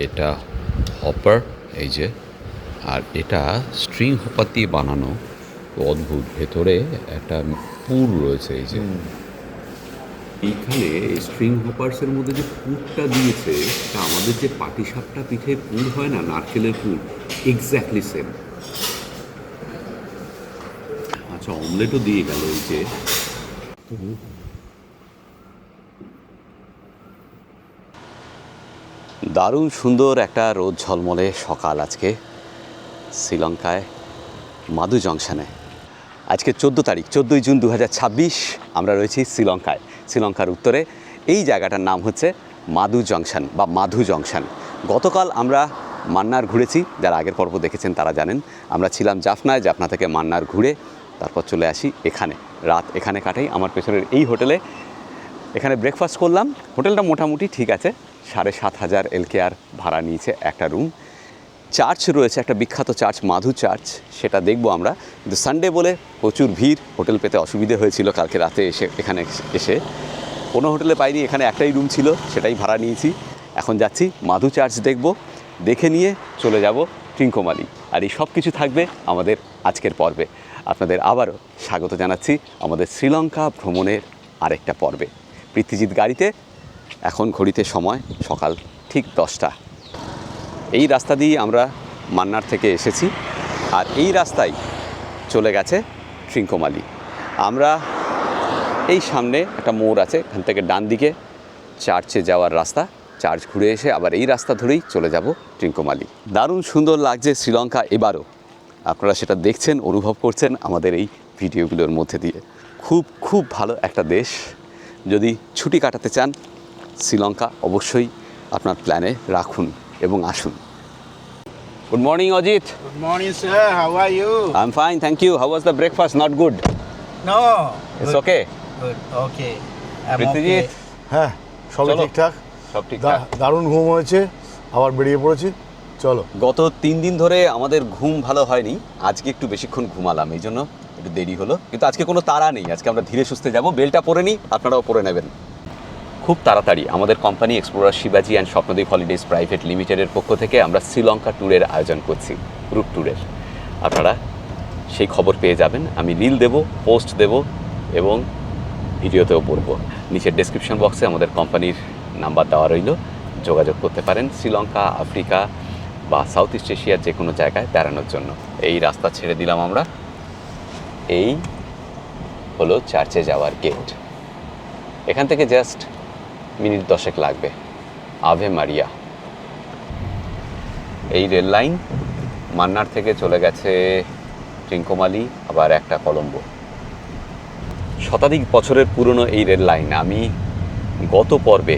এটা হপার, এই যে, আর এটা স্ট্রিং হপার দিয়ে বানানো, অদ্ভুত। ভেতরে একটা পুর রয়েছে, এই যে এইখানে স্ট্রিং হপার্সের মধ্যে যে পুরটা দিয়েছে সেটা আমাদের যে পাটিসাপটা পিঠে পুর হয় না, নারকেলের পুর, এক্স্যাক্টলি সেম। আচ্ছা, অমলেটও দিয়ে গেল, এই যে। দারুণ সুন্দর একটা রোদ ঝলমলে সকাল আজকে শ্রীলঙ্কায় মাদু জংশনে। আজকে 14 তারিখ, 14ই জুন 2026। আমরা রয়েছি শ্রীলঙ্কায়, শ্রীলঙ্কার উত্তরে। এই জায়গাটার নাম হচ্ছে মাদু জংশন বা মাধু জংশন। গতকাল আমরা মান্নার ঘুরেছি, যারা আগের পর্ব দেখেছেন তারা জানেন। আমরা ছিলাম জাফনায়, জাফনা থেকে মান্নার ঘুরে তারপর চলে আসি এখানে, রাত এখানে কাটাই আমার পেছনের এই হোটেলে। এখানে ব্রেকফাস্ট করলাম। হোটেলটা মোটামুটি ঠিক আছে, 7,500 LKR ভাড়া নিয়েছে একটা রুম। চার্চ রয়েছে, একটা বিখ্যাত চার্চ মাধু চার্চ, সেটা দেখবো আমরা। কিন্তু সানডে বলে প্রচুর ভিড়, হোটেল পেতে অসুবিধে হয়েছিল কালকে রাতে এখানে এসে। কোনো হোটেলে পাইনি, এখানে একটাই রুম ছিল, সেটাই ভাড়া নিয়েছি। এখন যাচ্ছি মাধু চার্চ দেখব, দেখে নিয়ে চলে যাব ট্রিঙ্কোমালি। আর এই সব কিছু থাকবে আমাদের আজকের পর্বে। আপনাদের আবারও স্বাগত জানাচ্ছি আমাদের শ্রীলঙ্কা ভ্রমণের আরেকটা পর্বে। পৃথ্বীজিৎ গাড়িতে। এখন ঘড়িতে সময় সকাল ঠিক 10টা। এই রাস্তা দিয়ে আমরা মান্নার থেকে এসেছি, আর এই রাস্তায় চলে গেছে ট্রিঙ্কোমালি। আমরা এই সামনে একটা মোড় আছে, এখান থেকে ডান দিকে চার্চে যাওয়ার রাস্তা, চার্চ ঘুরে এসে আবার এই রাস্তা ধরেই চলে যাব ট্রিঙ্কোমালি। দারুণ সুন্দর লাগছে শ্রীলঙ্কা এবারও, আপনারা সেটা দেখছেন, অনুভব করছেন আমাদের এই ভিডিওগুলোর মধ্যে দিয়ে। খুব খুব ভালো একটা দেশ। যদি ছুটি কাটাতে চান শ্রীলঙ্কা অবশ্যই আপনার প্ল্যানে রাখুন এবং আসুন। Good morning, Ajit. Good morning, sir. How are you? I'm fine, thank you. How was the breakfast? Not good. No. It's Good. okay. Good. Okay. I'm Prithwijit, okay. হ্যাঁ, সবই চলো। ঠিকঠাক। সব ঠিকঠাক। দারুণ ঘুম হয়েছে, আবার বেরিয়ে পড়েছি। চলো। গত 3 দিন ধরে আমাদের ঘুম ভালো হয়নি, আজকে একটু বেশিক্ষণ ঘুমালাম, এই জন্য একটু দেরি হলো। কিন্তু আজকে কোনো তাড়া নেই, আজকে আমরা ধীরে সুস্থে যাব। বেলটা পরে নিই, আপনারাও পরে নেবেন। খুব তাড়াতাড়ি আমাদের কোম্পানি এক্সপ্লোরার শিবাজি অ্যান্ড স্বপ্নদ্বীপ হলিডেজ প্রাইভেট লিমিটেডের পক্ষ থেকে আমরা শ্রীলঙ্কা ট্যুরের আয়োজন করছি, গ্রুপ ট্যুরের। আপনারা সেই খবর পেয়ে যাবেন, আমি রিল দেব, পোস্ট দেব এবং ভিডিওতেও পড়ব। নিচের ডেসক্রিপশন বক্সে আমাদের কোম্পানির নাম্বার দেওয়া রইল, যোগাযোগ করতে পারেন শ্রীলঙ্কা, আফ্রিকা বা সাউথ ইস্ট এশিয়ার যে কোনো জায়গায় বেড়ানোর জন্য। এই রাস্তা ছেড়ে দিলাম আমরা, এই হলো চার্চে যাওয়ার গেট। এখান থেকে জাস্ট মিনিট 10 লাগবে। আভে মারিয়া। এই রেল লাইন মান্নার থেকে চলে গেছে ট্রিঙ্কোমালি, আবার একটা কলম্বো। শতাধিক বছরের পুরনো এই রেল লাইন। আমি গত পর্বে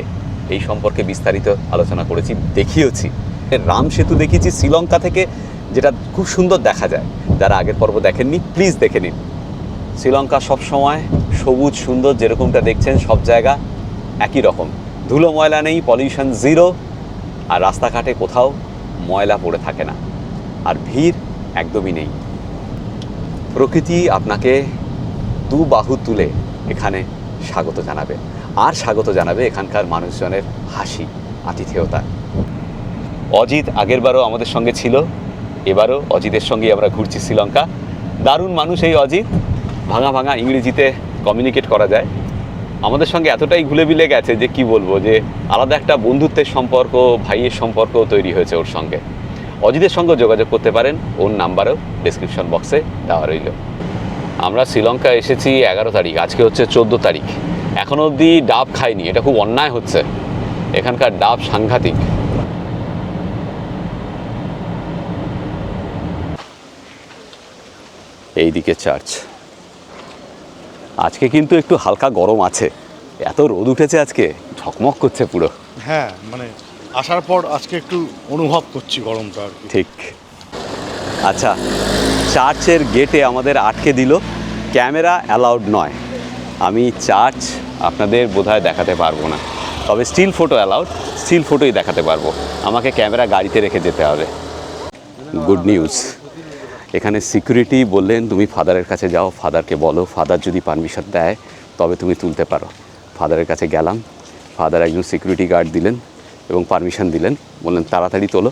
এই সম্পর্কে বিস্তারিত আলোচনা করেছি, দেখিয়েছি। রাম সেতু দেখিয়েছি শ্রীলঙ্কা থেকে, যেটা খুব সুন্দর দেখা যায়। যারা আগের পর্ব দেখেননি প্লিজ দেখে নিন। শ্রীলঙ্কা সবসময় সবুজ সুন্দর, যেরকমটা দেখছেন সব জায়গা একই রকম, ধুলো ময়লা নেই, পলিউশন জিরো, আর রাস্তাঘাটে কোথাও ময়লা পড়ে থাকে না, আর ভিড় একদমই নেই। প্রকৃতি আপনাকে দু বাহু তুলে এখানে স্বাগত জানাবে, আর স্বাগত জানাবে এখানকার মানুষজনের হাসি, আতিথেয়তা। অজিত আগেরবারও আমাদের সঙ্গে ছিল, এবারও অজিতের সঙ্গেই আমরা ঘুরছি শ্রীলঙ্কা। দারুণ মানুষ এই অজিত, ভাঙা ভাঙা ইংরেজিতে কমিউনিকেট করা যায়। আমাদের সঙ্গে এতটাই ঘুলে বিলে গেছে যে কি বলবো, যে আলাদা একটা বন্ধুত্বের সম্পর্ক, ভাইয়ের সম্পর্ক তৈরি হয়েছে ওর সঙ্গে। অজিতের সঙ্গে যোগাযোগ করতে পারেন, ওর নাম্বারও ডেসক্রিপশন বক্সে দেওয়া রইল। আমরা শ্রীলঙ্কা এসেছি 11 তারিখ, আজকে হচ্ছে 14 তারিখ। এখনও অবধি ডাব খাইনি, এটা খুব অন্যায় হচ্ছে। এখানকার ডাব সাংঘাতিক। এইদিকে চার্চ। আজকে কিন্তু একটু হালকা গরম আছে, এত রোদ উঠেছে আজকে, ঝকমক করছে পুরো। হ্যাঁ, মানে আসার পর আজকে একটু অনুভব করছি গরমটা আর কি। ঠিক। আচ্ছা, চার্চের গেটে আমাদের আটকে দিল, ক্যামেরা অ্যালাউড নয়। আমি চার্চ আপনাদের বোধহয় দেখাতে পারবো না, তবে স্টিল ফটো অ্যালাউড, স্টিল ফটোই দেখাতে পারবো। আমাকে ক্যামেরা গাড়িতে রেখে যেতে হবে। গুড নিউজ, এখানে সিকিউরিটি বললেন তুমি ফাদারের কাছে যাও, ফাদারকে বলো, ফাদার যদি পারমিশন দেয় তবে তুমি তুলতে পারো। ফাদারের কাছে গেলাম, ফাদার একজন সিকিউরিটি গার্ড দিলেন, এবং পারমিশন দিলেন, বললেন তাড়াতাড়ি তোলো।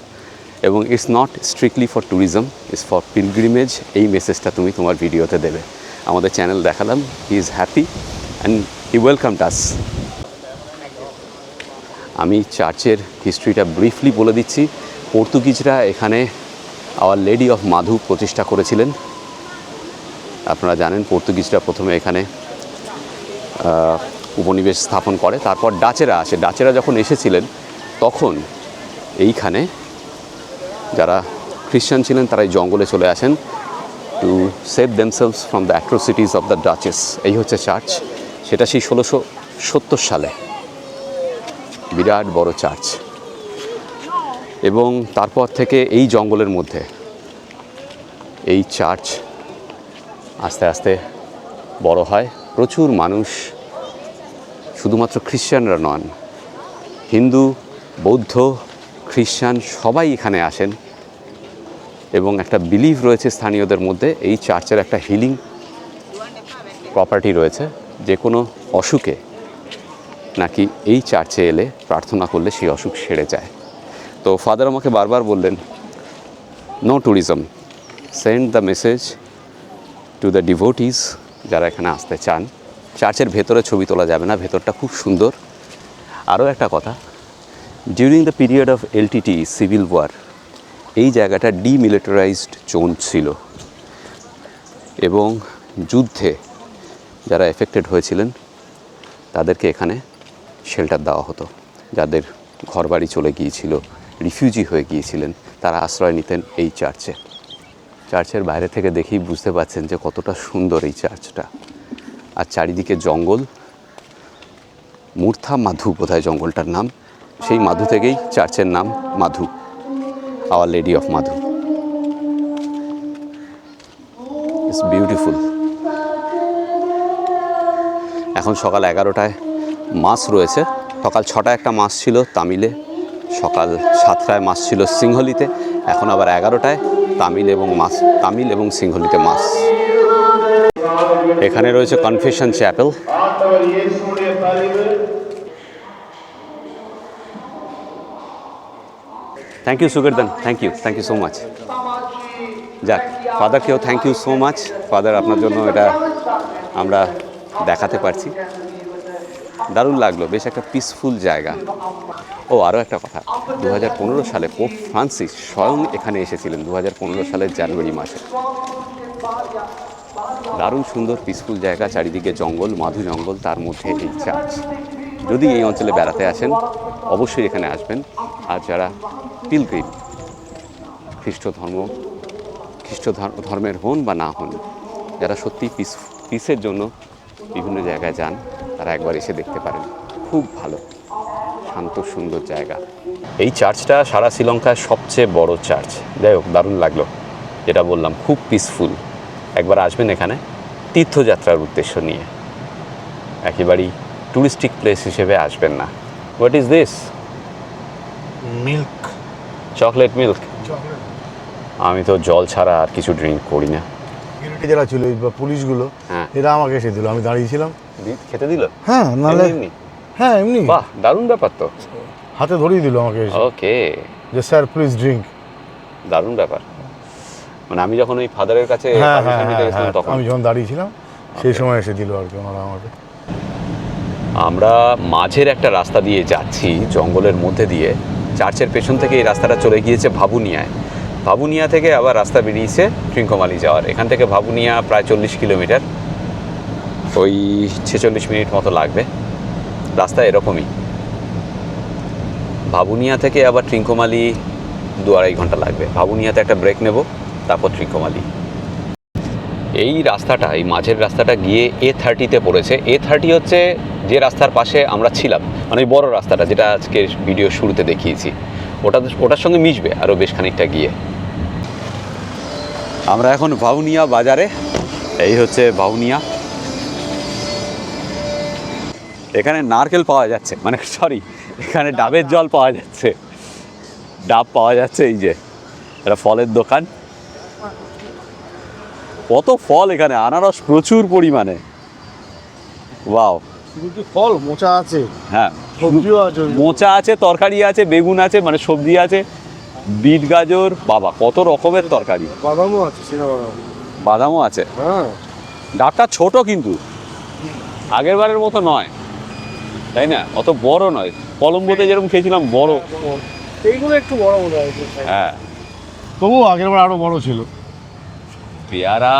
এবং it's not strictly for tourism, it's for pilgrimage. এই মেসেজটা তুমি তোমার ভিডিওতে দেবে। আমাদের চ্যানেল দেখালাম, he is happy and he welcome us. আমি চার্চের হিস্ট্রিটা ব্রিফলি বলে দিচ্ছি। পর্তুগিজরা এখানে আওয়ার লেডি অফ মাধু প্রতিষ্ঠা করেছিলেন। আপনারা জানেন পর্তুগিজরা প্রথমে এখানে উপনিবেশ স্থাপন করে, তারপর ডাচেরা আসে। ডাচেরা যখন এসেছিলেন তখন এইখানে যারা খ্রিস্টান ছিলেন তারা এই জঙ্গলে চলে আসেন to save themselves from the atrocities of the duchess. এই হচ্ছে চার্চ, সেটা সেই 1670 সালে, বিরাট বড় চার্চ। এবং তারপর থেকে এই জঙ্গলের মধ্যে এই চার্চ আস্তে আস্তে বড় হয়। প্রচুর মানুষ, শুধুমাত্র খ্রিশ্চানরা নন, হিন্দু, বৌদ্ধ, খ্রিস্টান সবাই এখানে আসেন। এবং একটা বিলিভ রয়েছে স্থানীয়দের মধ্যে, এই চার্চের একটা হিলিং প্রপার্টি রয়েছে, যে কোনো অসুখে নাকি এই চার্চে এলে প্রার্থনা করলে সেই অসুখ সেরে যায়। তো ফাদার আমাকে বারবার বললেন, no tourism, send the message to the devotees যারা এখানে আসতে চান। চার্চের ভেতরে ছবি তোলা যাবে না, ভেতরটা খুব সুন্দর। আরও একটা কথা, during the period of LTTE civil war এই জায়গাটা ডিমিলিটারাইজড জোন ছিল এবং যুদ্ধে যারা এফেক্টেড হয়েছিলেন তাদেরকে এখানে শেল্টার দেওয়া হতো। যাদের ঘরবাড়ি চলে গিয়েছিল, রিফিউজি হয়ে গিয়েছিলেন, তারা আশ্রয় নিতেন এই চার্চে। চার্চের বাইরে থেকে দেখেই বুঝতে পারছেন যে কতটা সুন্দর এই চার্চটা। আর চারিদিকে জঙ্গল, মূর্থা মাধু বোধহয় জঙ্গলটার নাম, সেই মাধু থেকেই চার্চের নাম Madhu, our lady of Madhu. It's beautiful. এখন সকাল 11টায় মাস রয়েছে। সকাল 6টায় একটা মাস ছিল তামিলে, সকাল 7টায় মাস ছিল সিংহলিতে, এখন আবার 11টায় তামিল এবং সিংহলিতে মাস। এখানে রয়েছে কনফেশন চ্যাপেল। থ্যাংক ইউ সুগরদান, থ্যাংক ইউ সো মাচ। যাক, ফাদারকেও thank you so much. Father, আপনার জন্য এটা আমরা দেখাতে পারছি, দারুণ লাগলো, বেশ একটা পিসফুল জায়গা। ও আরও একটা কথা, 2015 সালে পোপ ফ্রান্সিস স্বয়ং এখানে এসেছিলেন, 2015 সালের জানুয়ারি মাসে। দারুণ সুন্দর পিসফুল জায়গা, চারিদিকে জঙ্গল, মাধু জঙ্গল, তার মধ্যে এই চার্চ। যদি এই অঞ্চলে বেড়াতে আসেন অবশ্যই এখানে আসবেন। আর যারা পিলগ্রিম, খ্রিস্ট ধর্মের হন বা না হন, যারা সত্যি পিসের জন্য বিভিন্ন জায়গায় যান, তারা একবার এসে দেখতে পারেন। খুব ভালো, শান্ত সুন্দর জায়গা। এই চার্চটা সারা শ্রীলঙ্কার সবচেয়ে বড় চার্চ। যাই হোক, দারুণ লাগলো, যেটা বললাম, খুব পিসফুল। একবার আসবেন এখানে তীর্থযাত্রার উদ্দেশ্য নিয়ে, একেবারেই টুরিস্টিক প্লেস হিসেবে আসবেন না। What is this? Milk, chocolate milk. আমি তো জল ছাড়া আর কিছু ড্রিঙ্ক করি না। সিকিউরিটি যারা ছিল বা পুলিশগুলো, হ্যাঁ, এরা আমাকে এসে দিল, আমি দাঁড়িয়েছিলাম। খেতে দিল? হ্যাঁ, নাহলে হ্যাঁ এমনি। বাহ, দারুণ ব্যাপার তো। হাতে ধরিয়ে দিল আমাকে এসে, ওকে, যে স্যার প্লিজ ড্রিঙ্ক। দারুণ ব্যাপার। মানে আমি যখন ওই ফাদারের কাছে হ্যাঁ হ্যাঁ permission নিতে গেছিলাম হ্যাঁ, তখন আমি যখন দাঁড়িয়েছিলাম সেই সময় এসে দিল আর কি ওনারা আমাকে। আমরা মাঝের একটা রাস্তা দিয়ে যাচ্ছি জঙ্গলের মধ্যে দিয়ে। চার্চের পেছন থেকে এই রাস্তাটা চলে গিয়েছে ভাবুনিয়ায়। ভাবুনিয়া থেকে আবার রাস্তা বেরিয়েছে ট্রিঙ্কোমালি যাওয়ার। এখান থেকে ভাবুনিয়া প্রায় 40 কিলোমিটার, ওই 46 মিনিট মতো লাগবে। রাস্তা এরকমই। ভাবুনিয়া থেকে আবার ট্রিঙ্কোমালি 2-2.5 ঘন্টা লাগবে। ভাবুনিয়াতে একটা ব্রেক নেব, তারপর ট্রিঙ্কোমালি। এই রাস্তাটা, এই মাঝের রাস্তাটা গিয়ে A30-তে পড়েছে। A30 হচ্ছে যে রাস্তার পাশে আমরা ছিলাম, মানে ওই বড় রাস্তাটা যেটা আজকে ভিডিও শুরুতে দেখিয়েছি, ওটার সঙ্গে মিশবে আরও বেশ খানিকটা গিয়ে। আমরা এখন ভাউনিয়া বাজারে। এই হচ্ছে ভাউনিয়া। এখানে নারকেল পাওয়া যাচ্ছে, মানে সরি, এখানে ডাবের জল পাওয়া যাচ্ছে, ডাব পাওয়া যাচ্ছে। এই যে এটা ফলের দোকান, কত ফল এখানে, আনারস প্রচুর পরিমাণে। ওয়াও, শুধু কি ফল মোচা আছে, হ্যাঁ সবজিও আছে। মোচা আছে, তরকারি আছে, বেগুন আছে, মানে সবজি আছে, বিট গাজর, বাবা কত রকমের তরকারি, বাদামও আছে, চীনা বাদাম। বাদামও আছে। হ্যাঁ, ডাবটা ছোট কিন্তু আগের বারের মতো নয়, তাই না? অত বড় নয়, কলম্বোতে যেরকম খেয়েছিলাম বড়। এইগুলো একটু বড় মনে হয়। হ্যাঁ, তবু আগের বার আরো বড় ছিল। পেয়ারা,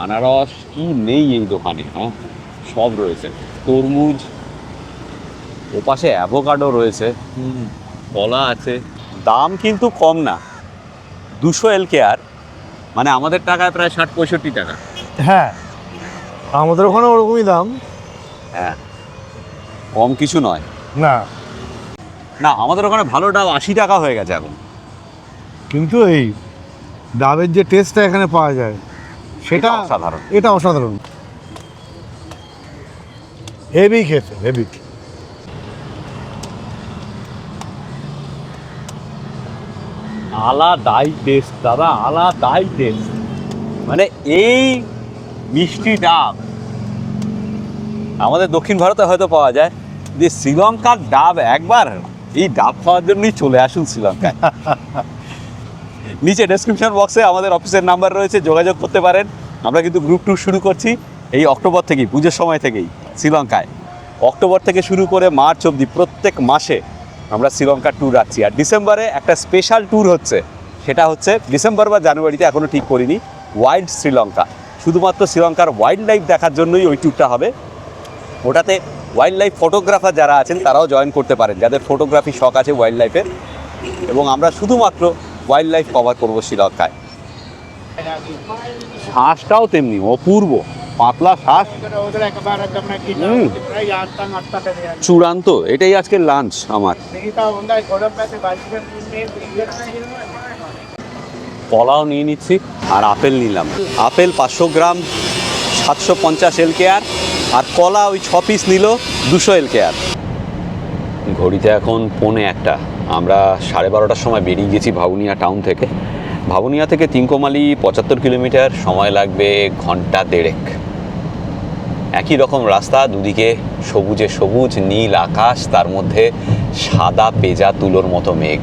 আনারস কি নেই এই দোকানে, হ্যাঁ সব রয়েছে। তরমুজ, ওপাশে অ্যাভোকাডো রয়েছে, কলা আছে। দাম কিন্তু কম না, 200 LKR, মানে আমাদের টাকায় প্রায় 60-65 টাকা। হ্যাঁ, আমাদের ওখানে ওরকমই দাম। হ্যাঁ, কম কিছু নয়। না, না, আমাদের ওখানে ভালো ডাব 80 টাকা হয়ে গেছে এখন। কিন্তু এই ডাবের যে টেস্টটা এখানে পাওয়া যায় সেটা এটা অসাধারণ। এটা অসাধারণ। হেভি খেতে, হেভি। আলাদাই টেস্ট দাদা, আলাদাই টেস্ট। মানে এই মিষ্টি ডাব আমাদের দক্ষিণ ভারতে হয়তো পাওয়া যায়, যে শ্রীলঙ্কার ডাব একবার এই ডাব খাওয়ার জন্যই চলে আসুন শ্রীলঙ্কায়। নিচে ডেসক্রিপশন বক্সে আমাদের অফিসের নাম্বার রয়েছে, যোগাযোগ করতে পারেন। আমরা কিন্তু গ্রুপ ট্যুর শুরু করছি এই অক্টোবর থেকেই, পুজোর সময় থেকেই শ্রীলঙ্কায়। অক্টোবর থেকে শুরু করে মার্চ অবধি প্রত্যেক মাসে আমরা শ্রীলঙ্কার ট্যুর রাখছি। আর ডিসেম্বরে একটা স্পেশাল ট্যুর হচ্ছে, সেটা হচ্ছে ডিসেম্বর বা জানুয়ারিতে, এখনও ঠিক করিনি, ওয়াইল্ড শ্রীলঙ্কা। শুধুমাত্র শ্রীলঙ্কার ওয়াইল্ড লাইফ দেখার জন্যই ওই ট্যুরটা হবে। ওটাতে ওয়াইল্ড লাইফ ফটোগ্রাফার যারা আছেন তারাও জয়েন করতে পারেন, যাদের ফটোগ্রাফি শখ আছে ওয়াইল্ড লাইফের। এবং আমরা শুধুমাত্র ওয়াইল্ড লাইফ কভার করবো শ্রীলঙ্কায়। শ্বাসটাও তেমনি অপূর্ব, পাতলা শ্বাস, চূড়ান্ত। এটাই আজকে লাঞ্চ আমার। কলাও নিয়ে নিচ্ছি, আর আপেল নিলাম। আপেল 500 গ্রাম 750 LKR, আর কলা ওই 6 পিস নিল 200 LKR। ঘড়িতে এখন 1:45। আমরা 12:30টার সময় বেরিয়ে গেছি ভাবুনিয়া টাউন থেকে। ভাবুনিয়া থেকে তিনকোমালি 75 কিলোমিটার, সময় লাগবে ঘন্টা দেড়েক। একই রকম রাস্তা, দুদিকে সবুজে সবুজ, নীল আকাশ, তার মধ্যে সাদা পেঁজা তুলোর মতো মেঘ,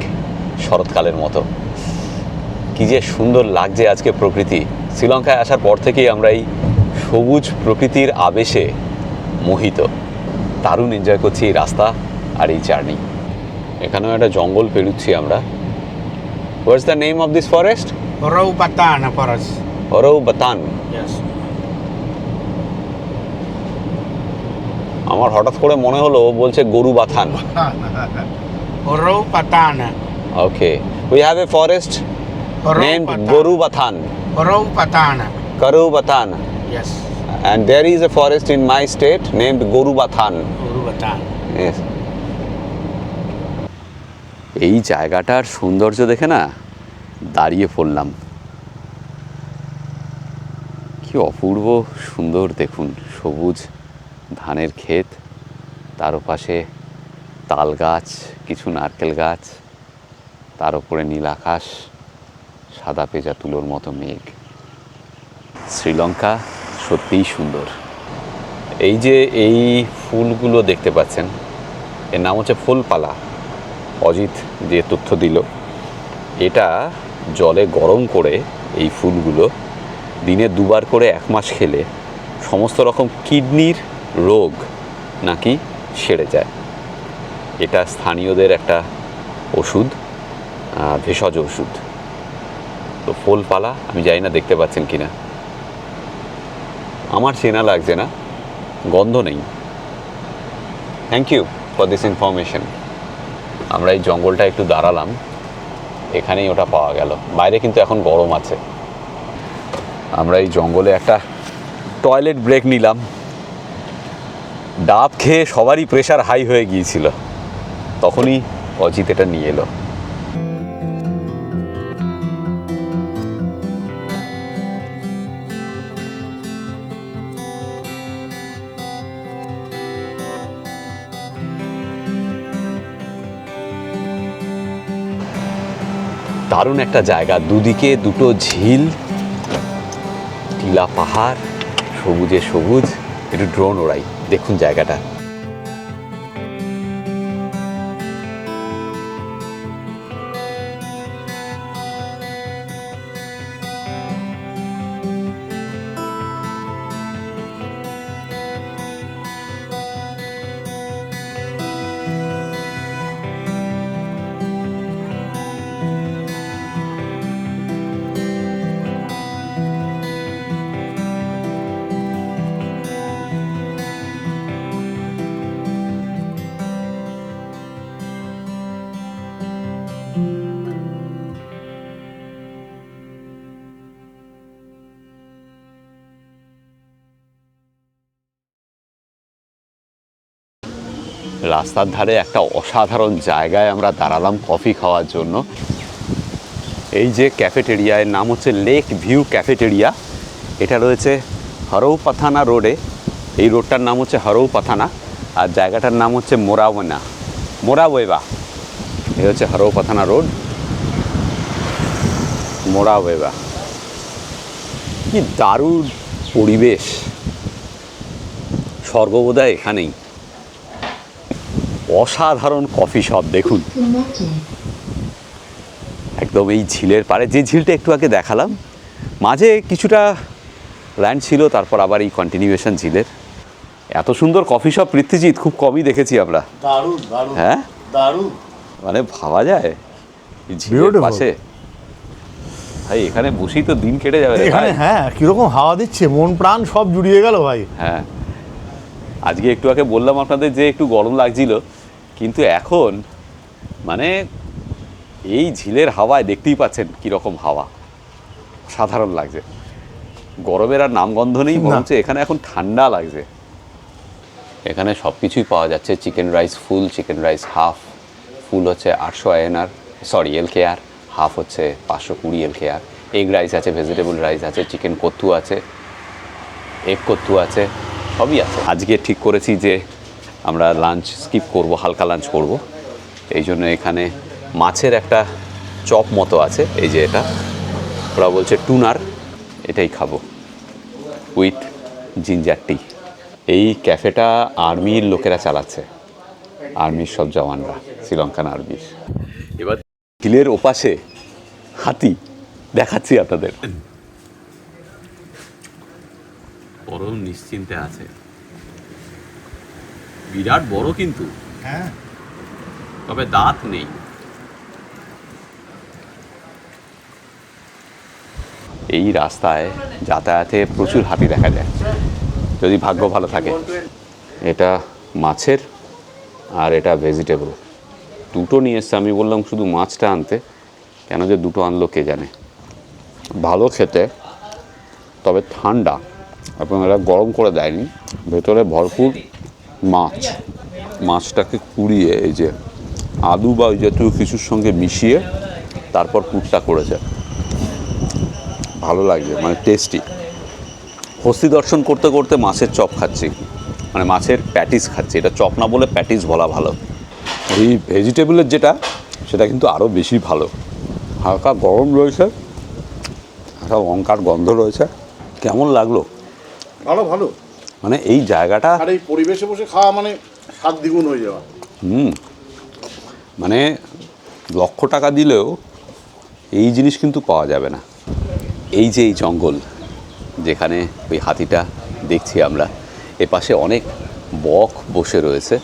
শরৎকালের মতো। কি যে সুন্দর লাগছে আজকে প্রকৃতি। শ্রীলঙ্কায় আসার পর থেকেই আমরা এই সবুজ প্রকৃতির আবেশে মোহিত। দারুণ এনজয় করছি এই রাস্তা আর এই জার্নি। এখানেও একটা জঙ্গল পেরুচ্ছি আমরা। What's the name of this forest? Oroupatan forest. ওরৌবাতান। Yes. আমার হঠাৎ করে মনে হলো ও বলছে Gorubathan. Oroupatan. Okay, we have a forest named Gorubathan, Oroupatan. করুবাথান, Yes. and there is a forest in my state named Gorubathan. Oroupatan. Yes. এই জায়গাটার সৌন্দর্য দেখে না দাঁড়িয়ে পড়লাম। কি অপূর্ব সুন্দর দেখুন, সবুজ ধানের ক্ষেত, তার ওপাশে তাল গাছ, কিছু নারকেল গাছ, তার উপরে নীল আকাশ, সাদা পেঁজা তুলোর মতো মেঘ। শ্রীলঙ্কা সত্যিই সুন্দর। এই যে এই ফুলগুলো দেখতে পাচ্ছেন, এর নাম হচ্ছে ফুলপালা। অজিত যে তথ্য দিল, এটা জলে গরম করে এই ফুলগুলো দিনে 2 বার করে 1 মাস খেলে সমস্ত রকম কিডনির রোগ নাকি সেরে যায়। এটা স্থানীয়দের একটা ওষুধ, ভেষজ ওষুধ। তো ফুলপালা, আমি জানি না দেখতে পাচ্ছেন কিনা, আমার চেনা লাগছে না, গন্ধ নেই। Thank you for this information. আমরা এই জঙ্গলটা একটু দাঁড়ালাম, এখানেই ওটা পাওয়া গেল। বাইরে কিন্তু এখন গরম আছে। আমরা এই জঙ্গলে একটা টয়লেট ব্রেক নিলাম। ডাব খেয়ে সবারই প্রেশার হাই হয়ে গিয়েছিল, তখনই অজিত এটা নিয়ে এলো। দারুণ একটা জায়গা, দুদিকে দুটো ঝিল, টিলা পাহাড়, সবুজে সবুজ। একটু ড্রোন ওড়াই। দেখুন জায়গাটা। রাস্তার ধারে একটা অসাধারণ জায়গায় আমরা দাঁড়ালাম কফি খাওয়ার জন্য। এই যে ক্যাফেটেরিয়া, এর নাম হচ্ছে লেক ভিউ ক্যাফেটেরিয়া। এটা রয়েছে হরৌ পাথানা রোডে। এই রোডটার নাম হচ্ছে হরৌ পাথানা, আর জায়গাটার নাম হচ্ছে মোরাওয়েবা। এই হচ্ছে হরৌ পাথানা রোড, মোরাওয়েবা। কি দারুণ পরিবেশ, স্বর্গবোধা এখানেই। অসাধারণ কফি শপ দেখুন, একদম এই ঝিলের পাড়ে। যে ঝিলটা একটু আগে দেখালাম, মাঝে কিছুটা ল্যান্ড ছিল, তারপর আবার এই কন্টিনিউয়েশন ঝিলের। এত সুন্দর কফি শপ পৃথ্বীজিৎ খুব কমই দেখেছি আমরা। দারুণ দারুণ হ্যাঁ, দারুণ, মানে ভাবা যায় এই ঝিলের Beautiful. পাশে ভাই এখানে বসেই তো দিন কেটে যাবে রে এখানে ভাই। হ্যাঁ কিরকম হাওয়া দিচ্ছে, মন প্রাণ সব জুড়িয়ে গেল ভাই। হ্যাঁ, আজকে একটু আগে বললাম আপনাদের যে একটু গরম লাগছিল, কিন্তু এখন মানে এই ঝিলের হাওয়ায় দেখতেই পাচ্ছেন কীরকম হাওয়া, সাধারণ লাগছে। গরমের আর নামগন্ধ নেই, বরঞ্চ এখানে এখন ঠান্ডা লাগছে। এখানে সব কিছুই পাওয়া যাচ্ছে। চিকেন রাইস ফুল, চিকেন রাইস হাফ। ফুল হচ্ছে 800 INR, সরি LKR, হাফ হচ্ছে 520 LKR। এগ রাইস আছে, ভেজিটেবল রাইস আছে, চিকেন কত্তু আছে, এগ কত্তু আছে, সবই আছে। আজকে ঠিক করেছি যে আমরা লাঞ্চ স্কিপ করব, হালকা লাঞ্চ করব। এই জন্য এখানে মাছের একটা চপ মতো আছে, এই যে এটা ওরা বলছে টুনার, এটাই খাবো উইথ জিঞ্জার টি। এই ক্যাফেটা আর্মির লোকেরা চালাচ্ছে, আর্মির সব জওয়ানরা, শ্রীলঙ্কান আর্মির। এবার হিলের ওপাশে হাতি দেখাচ্ছি আপনাদের। পরম নিশ্চিন্তে আছে, বিরাট বড় কিন্তু, হ্যাঁ তবে দাঁত নেই। এই রাস্তায় যাতায়াতে প্রচুর হাতি দেখা যায়, যদি ভাগ্য ভালো থাকে। এটা মাছের আর এটা ভেজিটেবল, দুটো নিয়ে এসছে। আমি বললাম শুধু মাছটা আনতে, কেন যে দুটো আনলো কে জানে। ভালো খেতে, তবে ঠান্ডা, এবং এরা গরম করে দেয়নি। ভেতরে ভরপুর মাছ, মাছটাকে কুড়িয়ে এই যে আলু বা ওই জাতীয় কিছুর সঙ্গে মিশিয়ে তারপর পুরটা করেছে। ভালো লাগছে, মানে টেস্টি। হস্তি দর্শন করতে করতে মাছের চপ খাচ্ছি, মানে মাছের প্যাটিস খাচ্ছি। এটা চপ না বলে প্যাটিস বলা ভালো। এই ভেজিটেবলের যেটা, সেটা কিন্তু আরও বেশি ভালো। হালকা গরম রয়েছে, একটা লঙ্কার গন্ধ রয়েছে। কেমন লাগলো? ভালো ভালো। মানে এই জায়গাটা, আর এই পরিবেশে বসে খাওয়া মানে স্বাদ দ্বিগুণ হয়ে যাওয়া। মানে লক্ষ টাকা দিলেও এই জিনিস কিন্তু পাওয়া যাবে না। এই যে এই জঙ্গল, যেখানে ওই হাতিটা দেখছি আমরা, এপাশে অনেক বক বসে রয়েছে।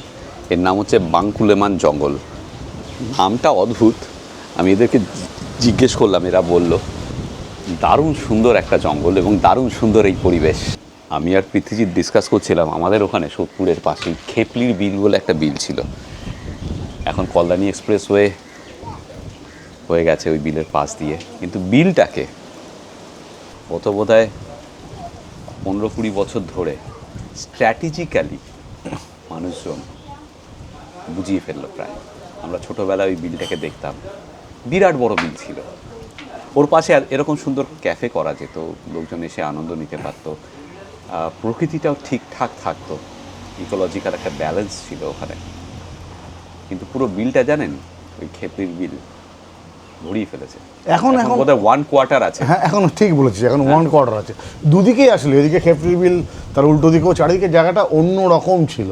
এর নাম হচ্ছে বাংকুলেমান জঙ্গল। নামটা অদ্ভুত, আমি এদেরকে জিজ্ঞেস করলাম, এরা বলল দারুণ সুন্দর একটা জঙ্গল এবং দারুণ সুন্দর এই পরিবেশ। আমি আর পৃথ্বীজিৎ ডিসকাস করছিলাম, আমাদের ওখানে সোদপুরের পাশেই খেপলির বিল বলে একটা বিল ছিল। এখন কল্যাণী এক্সপ্রেসওয়ে হয়ে গেছে ওই বিলের পাশ দিয়ে, কিন্তু বিলটাকে গত বোধহয় 15-20 বছর ধরে স্ট্র্যাটেজিক্যালি মানুষজন বুঝিয়ে ফেললো প্রায়। আমরা ছোটোবেলায় ওই বিলটাকে দেখতাম, বিরাট বড় বিল ছিল। ওর পাশে এরকম সুন্দর ক্যাফে করা যেত, লোকজন এসে আনন্দ নিতে পারতো, প্রকৃতিটাও ঠিকঠাক থাকতো, ইকোলজিক্যাল একটা ব্যালেন্স ছিল ওখানে। কিন্তু পুরো বিলটা জানেন, ওই খেপলির বিল ভরিয়ে ফেলেছে। এখন বোধহয় 1/4 আছে। হ্যাঁ, এখন ঠিক বলেছিস, এখন 1/4 আছে। দুদিকেই আসলে, এদিকে খেপড়ি বিল, তার উল্টো দিকেও চারিদিকে জায়গাটা অন্য রকম ছিল।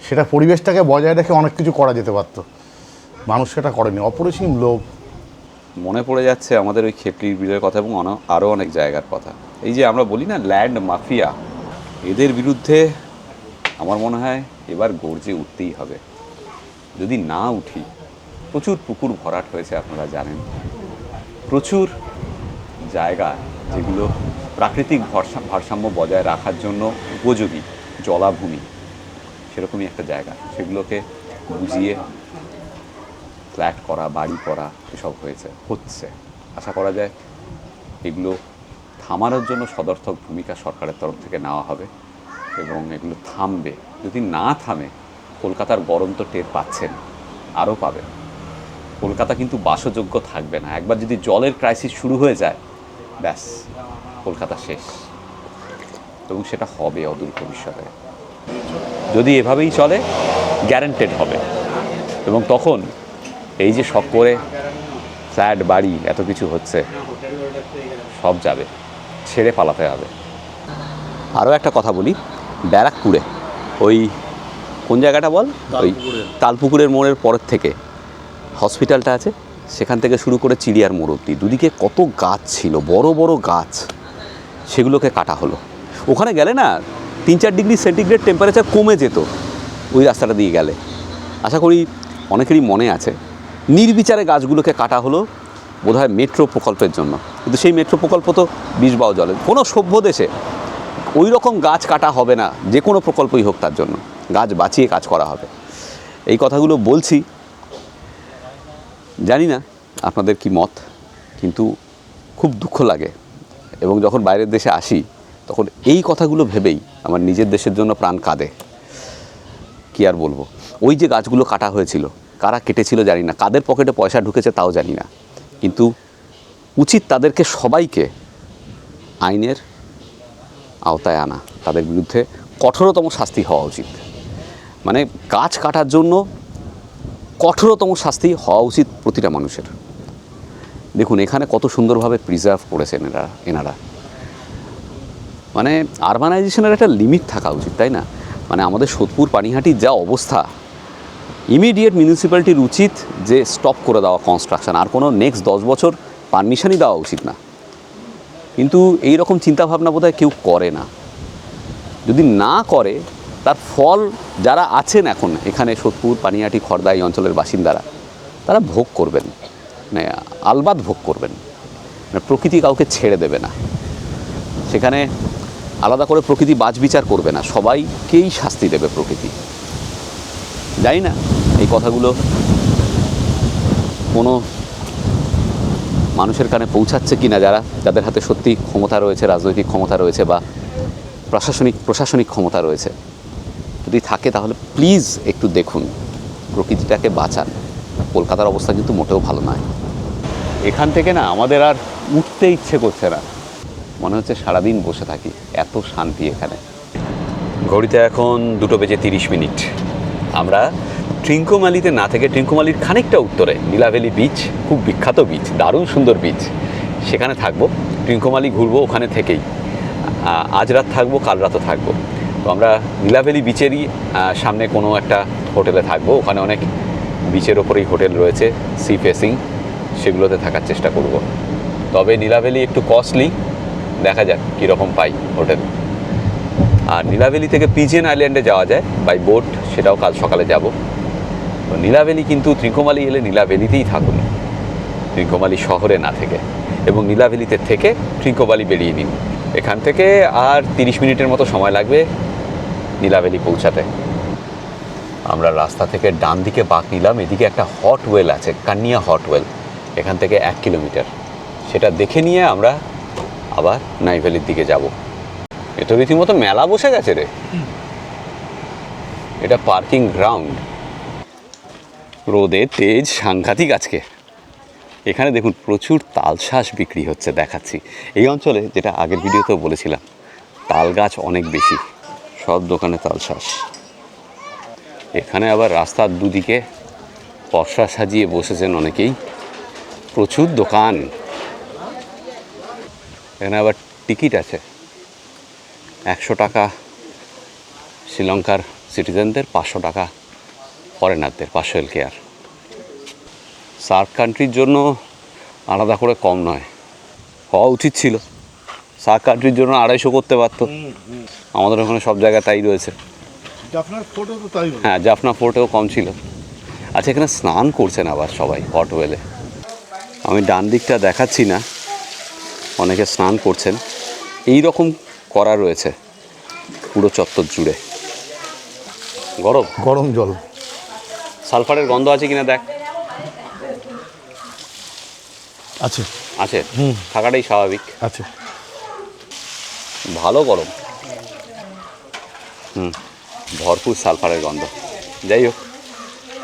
সেটা পরিবেশটাকে বজায় রেখে অনেক কিছু করা যেতে পারতো, মানুষ সেটা করেনি, অপরিসীম লোভ। মনে পড়ে যাচ্ছে আমাদের ওই খেপড়ির বিলের কথা এবং আরও অনেক জায়গার কথা। এই যে আমরা বলি না ল্যান্ড মাফিয়া, এদের বিরুদ্ধে আমার মনে হয় এবার গর্জে উঠতেই হবে। যদি না উঠি, প্রচুর পুকুর ভরাট হয়েছে আপনারা জানেন, প্রচুর জায়গা যেগুলো প্রাকৃতিক ভারসাম্য বজায় রাখার জন্য উপযোগী জলাভূমি, সেরকমই একটা জায়গা, সেগুলোকে বুঝিয়ে ফ্ল্যাট করা, বাড়ি করা এসব হচ্ছে। আশা করা যায় এগুলো থামানোর জন্য সদর্থক ভূমিকা সরকারের তরফ থেকে নেওয়া হবে এবং এগুলো থামবে। যদি না থামে, কলকাতার গরম তো টের পাচ্ছেন, আরও পাবেন। কলকাতা কিন্তু বাসযোগ্য থাকবে না। একবার যদি জলের ক্রাইসিস শুরু হয়ে যায়, ব্যাস কলকাতা শেষ, এবং সেটা হবে অদূর ভবিষ্যতে। যদি এভাবেই চলে, গ্যারান্টেড হবে। এবং তখন এই যে শখ করে ফ্ল্যাট, বাড়ি, এত কিছু হচ্ছে, সব যাবে, ছেড়ে পালাতে হবে। আরও একটা কথা বলি, ব্যারাকপুরে ওই কোন জায়গাটা বল, ওই তালপুকুরের মোড়ের পরের থেকে হসপিটালটা আছে, সেখান থেকে শুরু করে চিড়িয়ার মোড় অবধি দুদিকে কত গাছ ছিল, বড় বড় গাছ, সেগুলোকে কাটা হলো। ওখানে গেলে না 3-4 ডিগ্রি সেন্টিগ্রেড টেম্পারেচার কমে যেত ওই রাস্তাটা দিয়ে গেলে। আশা করি অনেকেরই মনে আছে, নির্বিচারে গাছগুলোকে কাটা হলো বোধহয় মেট্রো প্রকল্পের জন্য। কিন্তু সেই মেট্রো প্রকল্প তো বিষবাও জলে। কোনো সভ্য দেশে ওই রকম গাছ কাটা হবে না, যে কোনো প্রকল্পই হোক তার জন্য গাছ বাঁচিয়ে কাজ করা হবে। এই কথাগুলো বলছি, জানি না আপনাদের কি মত, কিন্তু খুব দুঃখ লাগে। এবং যখন বাইরের দেশে আসি, তখন এই কথাগুলো ভেবেই আমার নিজের দেশের জন্য প্রাণ কাঁদে। কি আর বলবো, ওই যে গাছগুলো কাটা হয়েছিল, কারা কেটেছিল জানি না, কাদের পকেটে পয়সা ঢুকেছে তাও জানি না, কিন্তু উচিত তাদেরকে সবাইকে আইনের আওতায় আনা, তাদের বিরুদ্ধে কঠোরতম শাস্তি হওয়া উচিত। মানে গাছ কাটার জন্য কঠোরতম শাস্তি হওয়া উচিত প্রতিটা মানুষের। দেখুন এখানে কত সুন্দরভাবে প্রিজার্ভ করেছেন এনারা। মানে আরবানাইজেশনের একটা লিমিট থাকা উচিত, তাই না? মানে আমাদের সোদপুর পানিহাটির যা অবস্থা, ইমিডিয়েট মিউনিসিপ্যালিটির উচিত যে স্টপ করে দেওয়া কনস্ট্রাকশন, আর কোনো নেক্সট 10 বছর পারমিশনই দেওয়া উচিত না। কিন্তু এই রকম চিন্তাভাবনা বোধহয় কেউ করে না। যদি না করে, তার ফল যারা আছেন এখন এখানে সোদপুর, পানিহাটি, খড়দা এই অঞ্চলের বাসিন্দারা, তারা ভোগ করবেন, মানে আলবাদ ভোগ করবেন। মানে প্রকৃতি কাউকে ছেড়ে দেবে না, সেখানে আলাদা করে প্রকৃতি বাছবিচার করবে না, সবাইকেই শাস্তি দেবে প্রকৃতি। জানি না এই কথাগুলো কোনো মানুষের কানে পৌঁছাচ্ছে কি না, যাদের হাতে সত্যি ক্ষমতা রয়েছে, রাজনৈতিক ক্ষমতা রয়েছে বা প্রশাসনিক ক্ষমতা রয়েছে। যদি থাকে তাহলে প্লিজ একটু দেখুন, প্রকৃতিটাকে বাঁচান। কলকাতার অবস্থা কিন্তু মোটেও ভালো নয়। এখান থেকে না আমাদের আর উঠতে ইচ্ছে করছে না, মনে হচ্ছে সারাদিন বসে থাকি, এত শান্তি এখানে। ঘড়িতে এখন 2:30। আমরা ট্রিঙ্কোমালিতে না থেকে ট্রিঙ্কোমালির খানিকটা উত্তরে নীলাভেলি বিচ, খুব বিখ্যাত বিচ, দারুণ সুন্দর বিচ, সেখানে থাকবো। ট্রিঙ্কোমালি ঘুরবো ওখানে থেকেই, আজ রাত থাকবো, কাল রাতও থাকবো। তো আমরা নীলাভেলি বিচেরই সামনে কোনো একটা হোটেলে থাকবো। ওখানে অনেক বিচের ওপরেই হোটেল রয়েছে, সি ফেসিং, সেগুলোতে থাকার চেষ্টা করব। তবে নীলাভেলি একটু কস্টলি, দেখা যাক কীরকম পাই হোটেল। আর নীলাভেলি থেকে পিজেন আইল্যান্ডে যাওয়া যায় বাই বোট, সেটাও কাল সকালে যাব। তো নীলাভেলি কিন্তু ট্রিঙ্কোমালি এলে নীলাভেলিতেই থাকুন, ট্রিঙ্কোমালি শহরে না থেকে, এবং নীলাভেলিতে থেকে ট্রিঙ্কোমালি বেরিয়ে নিন। এখান থেকে আর 30 মিনিটের মতো সময় লাগবে নীলাভেলি পৌঁছাতে। আমরা রাস্তা থেকে ডান দিকে বাঁক নিলাম, এদিকে একটা হট ওয়েল আছে, কান্নিয়া হট ওয়েল, এখান থেকে 1 কিলোমিটার। সেটা দেখে নিয়ে আমরা আবার নাইভেলির দিকে যাব। এ তো রীতিমতো মেলা বসে গেছে রে, এটা পার্কিং গ্রাউন্ড। রোদে তেজ সাংঘাতিক আজকে। এখানে দেখুন প্রচুর তালশাঁস বিক্রি হচ্ছে, দেখাচ্ছি। এই অঞ্চলে, যেটা আগের ভিডিওতেও বলেছিলাম, তাল গাছ অনেক বেশি, সব দোকানে তালশাঁস। এখানে আবার রাস্তার দুদিকে পসরা সাজিয়ে বসেছেন অনেকেই, প্রচুর দোকান। এখানে আবার টিকিট আছে 100 টাকা শ্রীলঙ্কার সিটিজেনদের, 500 টাকা ফরেনারদের, 500 LKR। সার্ক কান্ট্রির জন্য আলাদা করে কম নয়, হওয়া উচিত ছিল। সার্ক কান্ট্রির জন্য 250 করতে পারতো। আমাদের ওখানে সব জায়গায় তাই রয়েছে। আপনার ফটো তো তাই হলো। হ্যাঁ, জাফনা ফোর্টেও কম ছিল। আচ্ছা, এখানে স্নান করছেন আবার সবাই হট ওয়েলে। আমি ডান দিকটা দেখাচ্ছি না, অনেকে স্নান করছেন। এই রকম করা রয়েছে পুরো চত্বর জুড়ে। গরম গরম জল। সালফারের গন্ধ আছে কিনা দেখ। আছে আছে, থাকাটাই স্বাভাবিক। আছে। ভালো গরম, ভরপুর সালফারের গন্ধ। যাই হোক,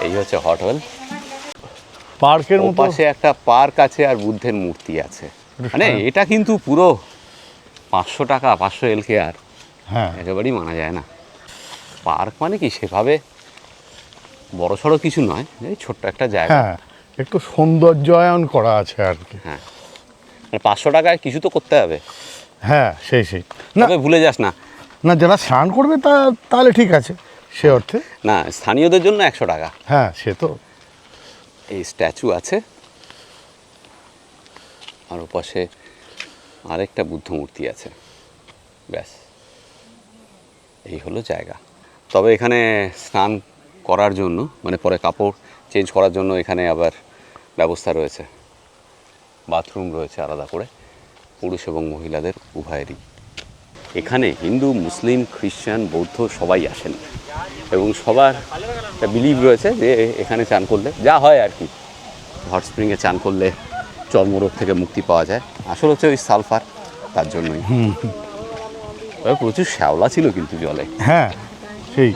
এই হচ্ছে হট ওয়েল। পার্কের মতো। পাশে একটা পার্ক আছে আর বুদ্ধের মূর্তি আছে। মানে এটা কিন্তু পুরো 500 টাকা, 500 LKR হ্যাঁ, একেবারেই মানা যায় না। পার্ক মানে কি সেভাবে বড় সড়ো কিছু নয়, এই ছোট্ট একটা জায়গা। হ্যাঁ, একটু সৌন্দর্যায়ন করা আছে আর কি। হ্যাঁ, মানে 500 টাকায় কিছু তো করতে হবে। হ্যাঁ, সেই না তবে ভুলে যাস না, না, যারা স্নান করবে তাহলে ঠিক আছে সে অর্থে। না স্থানীয়দের জন্য 100 টাকা। হ্যাঁ, সে তো। এই স্ট্যাচু আছে আর ওপাশে আরেকটা বুদ্ধ মূর্তি আছে, ব্যাস এই হলো জায়গা। তবে এখানে স্নান করার জন্য, মানে পরে কাপড় চেঞ্জ করার জন্য এখানে আবার ব্যবস্থা রয়েছে, বাথরুম রয়েছে আলাদা করে, পুরুষ এবং মহিলাদের উভয়েরই। এখানে হিন্দু, মুসলিম, খ্রিস্টান, বৌদ্ধ সবাই আসেন এবং সবার একটা বিলিভ রয়েছে যে এখানে চান করলে যা হয় আর কি, হট স্প্রিংয়ে চান করলে চর্মরোগ থেকে মুক্তি পাওয়া যায়। আসলে হচ্ছে ওই সালফার, তার জন্যই। তবে প্রচুর শ্যাওলা ছিল কিন্তু জলে। হ্যাঁ, সেই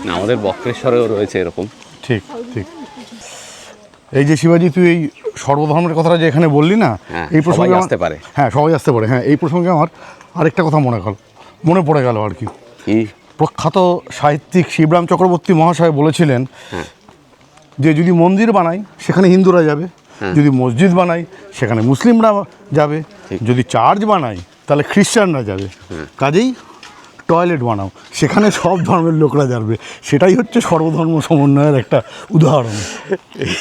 না, আমাদের বক্রেশ্বরেও রয়েছে এরকম। ঠিক ঠিক। এই যে শিবাজি, তুই এই সর্বধর্মের কথাটা যে এখানে বললি না, হ্যাঁ, এই প্রসঙ্গে সবাই আসতে পারে। হ্যাঁ, সবাই আসতে পারে। হ্যাঁ, এই প্রসঙ্গে আমার আরেকটা কথা মনে পড়ে গেল আর কি। কি? প্রখ্যাত সাহিত্যিক শিবরাম চক্রবর্তী মহাশয় বলেছিলেন যে যদি মন্দির বানাই সেখানে হিন্দুরা যাবে, যদি মসজিদ বানাই সেখানে মুসলিমরা যাবে, যদি চার্চ বানাই তাহলে খ্রিস্টানরা যাবে। কাজেই টয়লেট বানাও, সেখানে সব ধর্মের লোকরা যাবে। সেটাই হচ্ছে সর্বধর্ম সমন্বয়ের একটা উদাহরণ।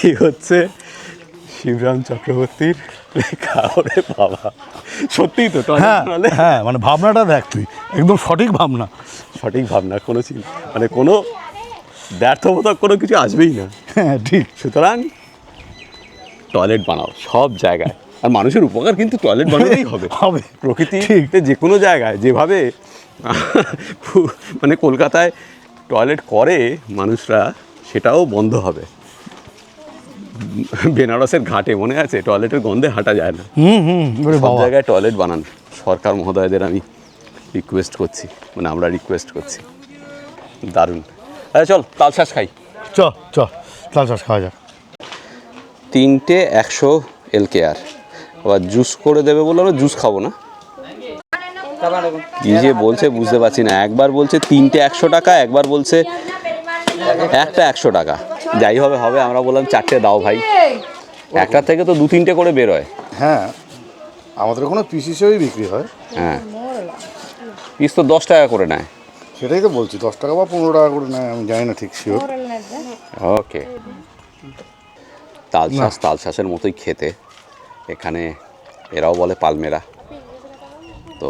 এই হচ্ছে শিবরাম চক্রবর্তীর লেখা। ওরে বাবা, সত্যিই তো। হ্যাঁ হ্যাঁ, মানে ভাবনাটা দেখ তুই, একদম সঠিক ভাবনা। সঠিক ভাবনা, কোনো মানে কোনো ব্যর্থবোধক কোনো কিছু আসবেই না। হ্যাঁ, ঠিক। সুতরাং টয়লেট বানাও সব জায়গায়। আর মানুষের উপকার কিন্তু টয়লেট বানাতেই হবে। প্রকৃতিতে যে কোনো জায়গায় যেভাবে মানে কলকাতায় টয়লেট করে মানুষরা, সেটাও বন্ধ হবে। বেনারসের ঘাটে মনে আছে, টয়লেটের গন্ধে হাঁটা যায় না। সব জায়গায় টয়লেট বানান। সরকার মহোদয়দের আমি রিকোয়েস্ট করছি, মানে আমরা রিকোয়েস্ট করছি। দারুণ। আচ্ছা চল, তালশাঁস খাই। চ তালশাঁস খাওয়া যাক। 3টে 100 LKR। আবার জুস করে দেবে বলে আমরা জুস খাবো না। কি যে বলছে বুঝতে পারছি না। একবার বলছে 3টে 100 টাকা, একবার বলছে একটা 100 টাকা। যাই হবে হবে, আমরা বললাম 4টে দাও ভাই। একটা থেকে তো 2-3টে করে বেরোয়। হ্যাঁ, আমাদের ওখানে পিস হিসেবেই বিক্রি হয়। হ্যাঁ, পিস তো 10 টাকা করে নেয়। সেটাই তো বলছি, 10 টাকা বা 15 টাকা করে নেয়, আমি জানি না ঠিক শিওর। ওকে। তালশাঁসের মতোই খেতে। এখানে এরাও বলে পালমেরা। তো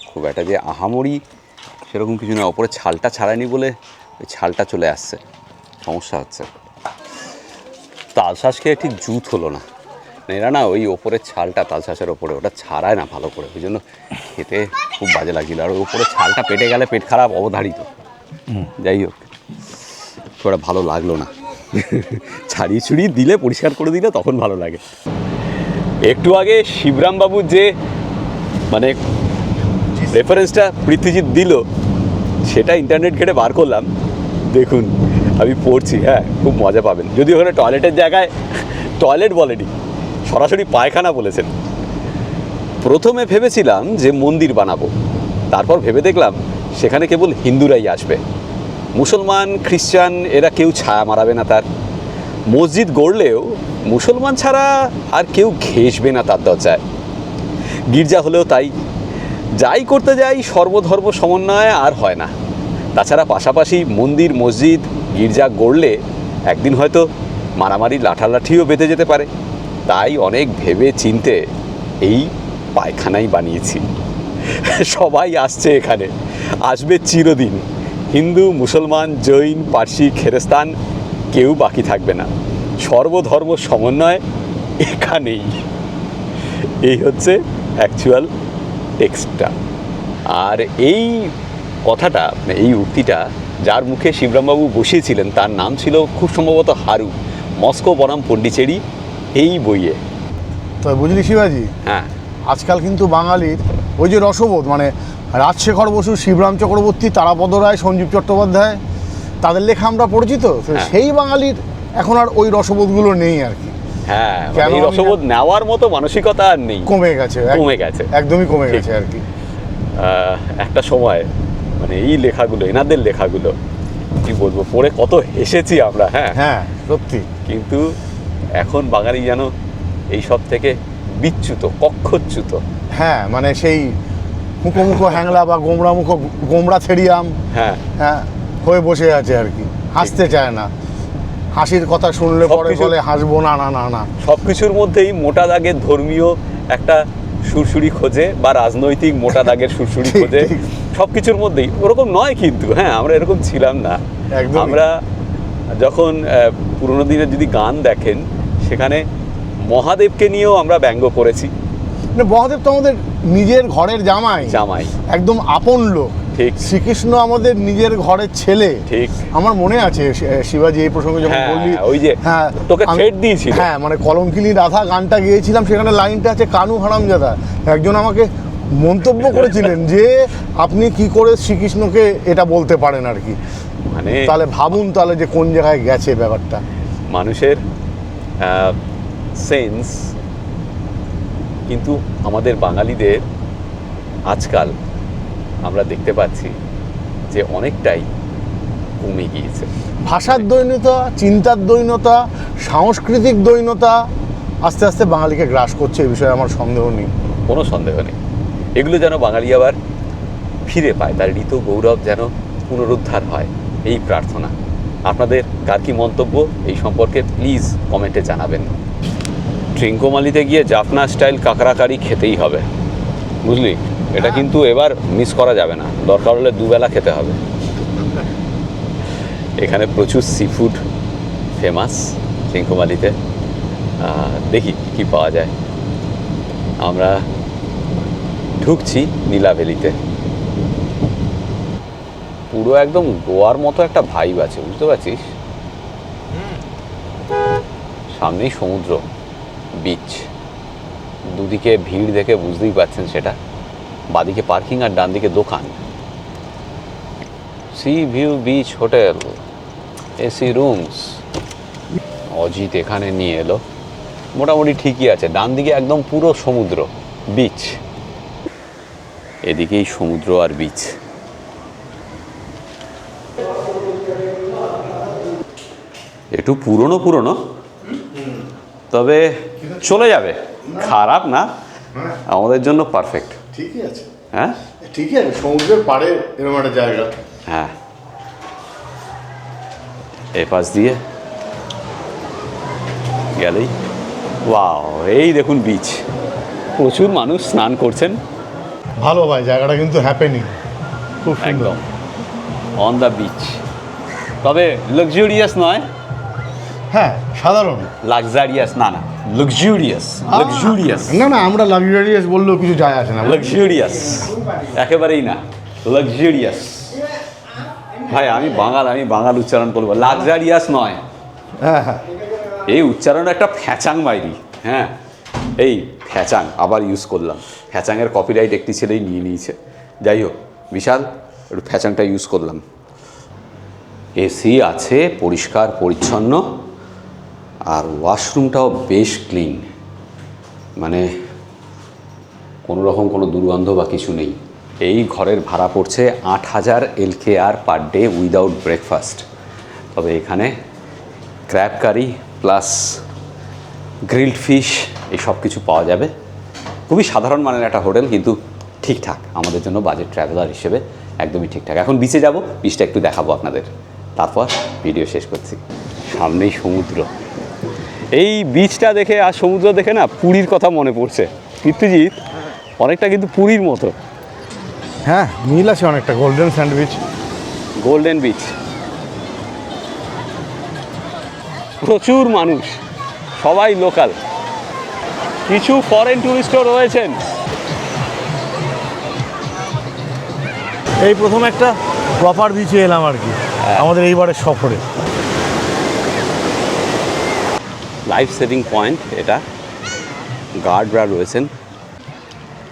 খুব একটা যে আহামরি সেরকম কিছু না, ওপরে ছালটা ছাড়ায়নি বলে ওই ছালটা চলে আসছে, সমস্যা হচ্ছে। তালশাঁস খেয়ে ঠিক জুত হলো না। এরা না ওই ওপরের ছালটা, তালশাঁসের ওপরে ওটা ছাড়ায় না ভালো করে, ওই জন্য খেতে খুব বাজে লাগছিল। আর ওই ওপরে ছালটা পেটে গেলে পেট খারাপ অবধারিত। যাই হোক, খুব একটা ভালো লাগলো না। ছাড়িয়ে ছুড়িয়ে দিলে, পরিষ্কার করে দিলে তখন ভালো লাগে। একটু আগে শিবরামবাবুর যে মানে রেফারেন্সটা পৃথ্বীজিৎ দিল, সেটা ইন্টারনেট ঘেটে বার করলাম। দেখুন, আমি পড়ছি। হ্যাঁ, খুব মজা পাবেন। যদি ওখানে টয়লেটের জায়গায় টয়লেট বলেনি, সরাসরি পায়খানা বলেছেন। প্রথমে ভেবেছিলাম যে মন্দির বানাবো, তারপর ভেবে দেখলাম সেখানে কেবল হিন্দুরাই আসবে, মুসলমান খ্রিস্টান এরা কেউ ছায়া মারাবে না। তার মসজিদ গড়লেও মুসলমান ছাড়া আর কেউ ঘেঁষবে না তার দরজায়। গির্জা হলেও তাই, যাই করতে যাই সর্বধর্ম সমন্বয় আর হয় না। তাছাড়া পাশাপাশি মন্দির মসজিদ গির্জা গড়লে একদিন হয়তো মারামারি লাঠালাঠিও বেঁধে যেতে পারে। তাই অনেক ভেবে চিনতে এই পায়খানাই বানিয়েছি। সবাই আসছে এখানে, আসবে চিরদিন। হিন্দু, মুসলমান, জৈন, পার্সি, খেরেস্তান কেউ বাকি থাকবে না। সর্বধর্ম সমন্বয় এখানেই। এই হচ্ছে অ্যাকচুয়াল টেক্সটটা। আর এই কথাটা, এই উক্তিটা যার মুখে শিবরামবাবু বসিয়েছিলেন তার নাম ছিল খুব সম্ভবত হারু, মস্কো বনাম পন্ডিচেরি এই বইয়ে। তো বুঝলি শিবাজি, হ্যাঁ, আজকাল কিন্তু বাঙালির ওই যে রসবোধ, মানে রাজশেখর বসু, শিবরাম চক্রবর্তী, তারাপদ রায়, সঞ্জীব চট্টোপাধ্যায়, তাদের লেখা আমরা পরিচিত। তো হ্যাঁ। সেই বাঙালির এখন আর ওই রসবোধগুলো নেই আর কি, হ্যাঁ, কেন এই আমি রসবোধ নেওয়ার মতো মানসিকতা আর নেই, কমে গেছে, কমে গেছে। একদমই কমে ঠিক। গেছে আর কি। একটা সময় মানে এই লেখাগুলো, এনাদের লেখাগুলো কি বলবো, পড়ে কত হেসেছি আমরা। হ্যাঁ, হ্যাঁ সত্যি। কিন্তু এখন বাঙালি যেন এই সব থেকে বিচ্যুত, কক্ষচ্যুত। হ্যাঁ, মানে সেই মুখো হ্যাংলা বা গোমরা থেরিয়াম, হ্যাঁ, হ্যাঁ, হয়ে বসে আছে আর কি, হাসতে চায় না। হাসির কথা শুনলে পরে সবকিছু- বলে হাসবো না, না না না। সব কিছুর মধ্যেই মোটা দাগের ধর্মীয় একটা সুরসুরি খোঁজে, বা রাজনৈতিক মোটা দাগের সুরসুরি ঠিক, খোঁজে। ঠিক। সব কিছুর মধ্যেই ওরকম নয় কিন্তু। হ্যাঁ, আমরা এরকম ছিলাম না। একদমই। আমরা যখন পুরোনো দিনের যদি গান দেখেন, সেখানে মহাদেবকে নিয়েও আমরা ব্যঙ্গ করেছি। মানে মহাদেব তো আমাদের নিজের ঘরের জামাই, জামাই, একদম আপন লোক। ঠিক। শ্রীকৃষ্ণ আমাদের নিজের ঘরের ছেলে। ঠিক। আমার মনে আছে শিবাজি এই প্রসঙ্গে যখন হ্যাঁ, বললি, ওই যে তোকে আমি- threat দিয়েছিল। হ্যাঁ, মানে কলঙ্কিনী রাধা গানটা গিয়েছিলাম, সেখানে লাইনটা আছে কানু হারামজাদা। একজন আমাকে মন্তব্য করেছিলেন যে আপনি কি করে শ্রীকৃষ্ণকে এটা বলতে পারেন আর কি। মানে তাহলে ভাবুন তাহলে যে কোন জায়গায় গেছে ব্যাপারটা। মানুষের সেন্স কিন্তু আমাদের বাঙালিদের আজকাল আমরা দেখতে পাচ্ছি যে অনেকটাই কমে গিয়েছে। ভাষার দৈন্যতা, চিন্তার দৈন্যতা, সাংস্কৃতিক দৈন্যতা আস্তে আস্তে বাঙালিকে গ্রাস করছে, এই বিষয়ে আমার সন্দেহ নেই। কোনো সন্দেহ নেই। এগুলো যেন বাঙালি আবার ফিরে পায়, তার ঋত গৌরব যেন পুনরুদ্ধার হয়, এই প্রার্থনা। আপনাদের কার কি মন্তব্য এই সম্পর্কে প্লিজ কমেন্টে জানাবেন। ট্রিঙ্কোমালিতে গিয়ে জাফনা স্টাইল কাঁকড়া কারি খেতেই হবে, বুঝলি? এটা কিন্তু এবার মিস করা যাবে না, দরকার হলে দুবেলা খেতে হবে। এখানে প্রচুর সি ফুড ফেমাস ট্রিঙ্কোমালিতে। দেখি কি পাওয়া যায়। আমরা ঢুকছি নীলাভেলিতে। পুরো একদম গোয়ার মতো একটা ভাইব আছে, বুঝতে পারছিস? সামনেই সমুদ্র, বিচ, দুদিকে ভিড় দেখে বুঝতেই পারছেন সেটা। বাদিকে পার্কিং আর ডান দিকে দোকান। C view beach hotel, AC rooms. Ajit এখানে নিয়ে এলো, মোটামুটি ঠিকই আছে। ডান দিকে একদম পুরো সমুদ্র, বিচ, এদিকেই সমুদ্র আর বিচ। একটু পুরনো, তবে চলে যাবে, খারাপ না, আমাদের জন্য পারফেক্ট। ঠিকই আছে, হ্যাঁ, ঠিকই আছে, সমুদ্রের পাড়ে এরকম একটা জায়গা। হ্যাঁ, এ পাশ দিয়ে গেলেই ওয়াও, এই দেখুন বিচ, প্রচুর মানুষ স্নান করছেন। ভালো ভাই, জায়গাটা কিন্তু হ্যাপেনিং, খুব সুন্দর। একদম অন দ্য বিচ, তবে লাক্সারিয়াস নয়। হ্যাঁ, সাধারণ। লাক্সারিয়াস না, লাক্সারিয়াস, না না, আমরা লাক্সারিয়াস বললেও কিছু যায় আসে না। লাক্সারিয়াস একেবারেই না, লাক্সারিয়াস। ভাই আমি বাঙাল উচ্চারণ করবো, লাক্সারিয়াস নয়। হ্যাঁ হ্যাঁ, এই উচ্চারণ একটা ফ্যাচাং বাইরি। হ্যাঁ, এই ফ্যাচাং আবার ইউজ করলাম। ফ্যাচাংয়ের কপিরাইট একটি ছেলেই নিয়ে নিয়েছে। যাই হোক, বিশাল একটু ফ্যাচাংটা ইউজ করলাম। এসি আছে, পরিষ্কার পরিচ্ছন্ন, আর ওয়াশরুমটাও বেশ ক্লিন, মানে কোনো রকম কোনো দুর্গন্ধ বা কিছু নেই। এই ঘরের ভাড়া পড়ছে 8,000 LKR per day without breakfast. তবে এখানে ক্র্যাব কারি প্লাস গ্রিলড ফিশ এই সব কিছু পাওয়া যাবে। খুবই সাধারণ মানের একটা হোটেল, কিন্তু ঠিকঠাক আমাদের জন্য বাজেট ট্রাভেলার হিসেবে একদমই ঠিকঠাক। এখন বিচে যাব, বিচটা একটু দেখাবো আপনাদের, তারপর ভিডিও শেষ করছি। সামনেই সমুদ্র, এই বিচটা দেখে আর সমুদ্র দেখে না পুরীর কথা মনে পড়ছে। কীর্তিজিৎ, অনেকটা কিন্তু পুরীর মতো। হ্যাঁ, মিল আছে অনেকটা। গোল্ডেন স্যান্ডউইচ, গোল্ডেন বিচ, প্রচুর মানুষ, সবাই লোকাল, কিছু ফরেন ট্যুরিস্টও রয়েছেন। এই প্রথম একটা প্রপার বিচে এলাম আর কি আমাদের এইবারের সফরে। লাইফ সেভিং পয়েন্ট এটা, গার্ডরা রয়েছেন।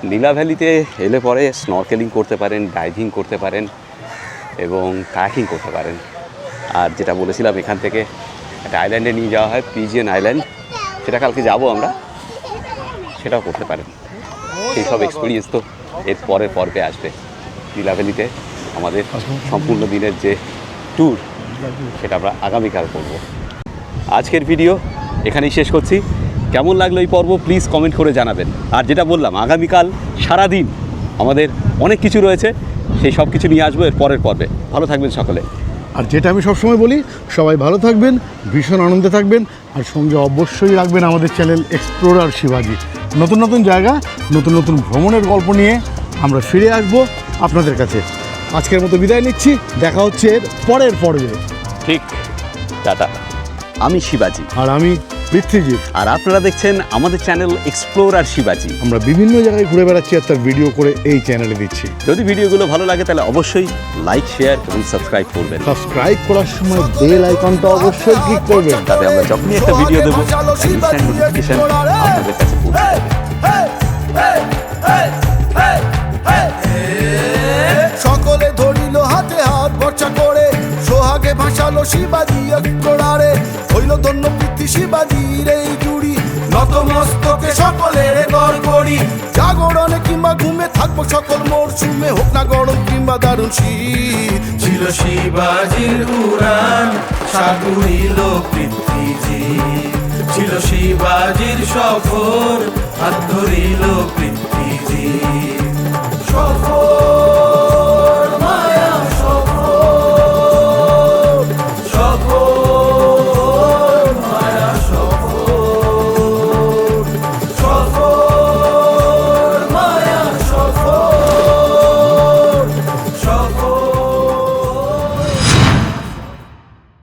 নীলা ভ্যালিতে এলে পরে স্নরকেলিং করতে পারেন, ডাইভিং করতে পারেন এবং কায়াকিং করতে পারেন। আর যেটা বলেছিলাম, এখান থেকে একটা আইল্যান্ডে নিয়ে যাওয়া হয়, পিজিয়ন আইল্যান্ড, সেটা কালকে যাব আমরা, সেটাও করতে পারেন। সেই সব এক্সপিরিয়েন্স তো এর পরের পর্বে আসবে। নীলা ভ্যালিতে আমাদের সম্পূর্ণ দিনের যে ট্যুর, সেটা আমরা আগামীকাল করব। আজকের ভিডিও এখানেই শেষ করছি। কেমন লাগলো এই পর্ব প্লিজ কমেন্ট করে জানাবেন। আর যেটা বললাম, আগামীকাল সারাদিন আমাদের অনেক কিছু রয়েছে, সেই সব কিছু নিয়ে আসবো এর পরের পর্বে। ভালো থাকবেন সকলে। আর যেটা আমি সবসময় বলি, সবাই ভালো থাকবেন, ভীষণ আনন্দে থাকবেন, আর সঙ্গে অবশ্যই রাখবেন আমাদের চ্যানেল এক্সপ্লোরার শিবাজি। নতুন নতুন জায়গা, নতুন নতুন ভ্রমণের গল্প নিয়ে আমরা ফিরে আসবো আপনাদের কাছে। আজকের মতো বিদায় নিচ্ছি, দেখা হচ্ছে এর পরের পর্বে। ঠিক, টাটা। আমি শিবাজি, আর আমি পৃথ্বীজিৎ। আর আপনারা দেখছেন আমাদের চ্যানেল এক্সপ্লোরার শিবাজি। আমরা বিভিন্ন জায়গায় ঘুরে বেড়াচ্ছি আর তার ভিডিও করে এই চ্যানেলে দিচ্ছি। যদি ভিডিওগুলো ভালো লাগে তাহলে অবশ্যই লাইক, শেয়ার এবং সাবস্ক্রাইব করবেন। সাবস্ক্রাইব করার সময় বেল আইকনটা অবশ্যই ক্লিক করবেন, তাতে আমরা যখনই একটা ভিডিও দেবো ইনস্ট্যান্ট নোটিফিকেশন আপনাদের কাছে পৌঁছে যাবে। সকলে ধরিল হাতে হাত ভরসা করে, সোহাগে ভাসালো শিবাজি এক্সপ্লোরারে। হইল ধন্য পৃথ্বী শিবাজির এই জুড়ি, নতমস্তকে সকলের গড় করি। জাগরণে কিংবা ঘুমে থাকবো সকল মরশুমে, হোক না গরম কিংবা দারুণ শীত। ছিল শিবাজির উড়ান, সাগুরিল পৃথ্বীজি। ছিল শিবাজির সফর, হাত ধরিল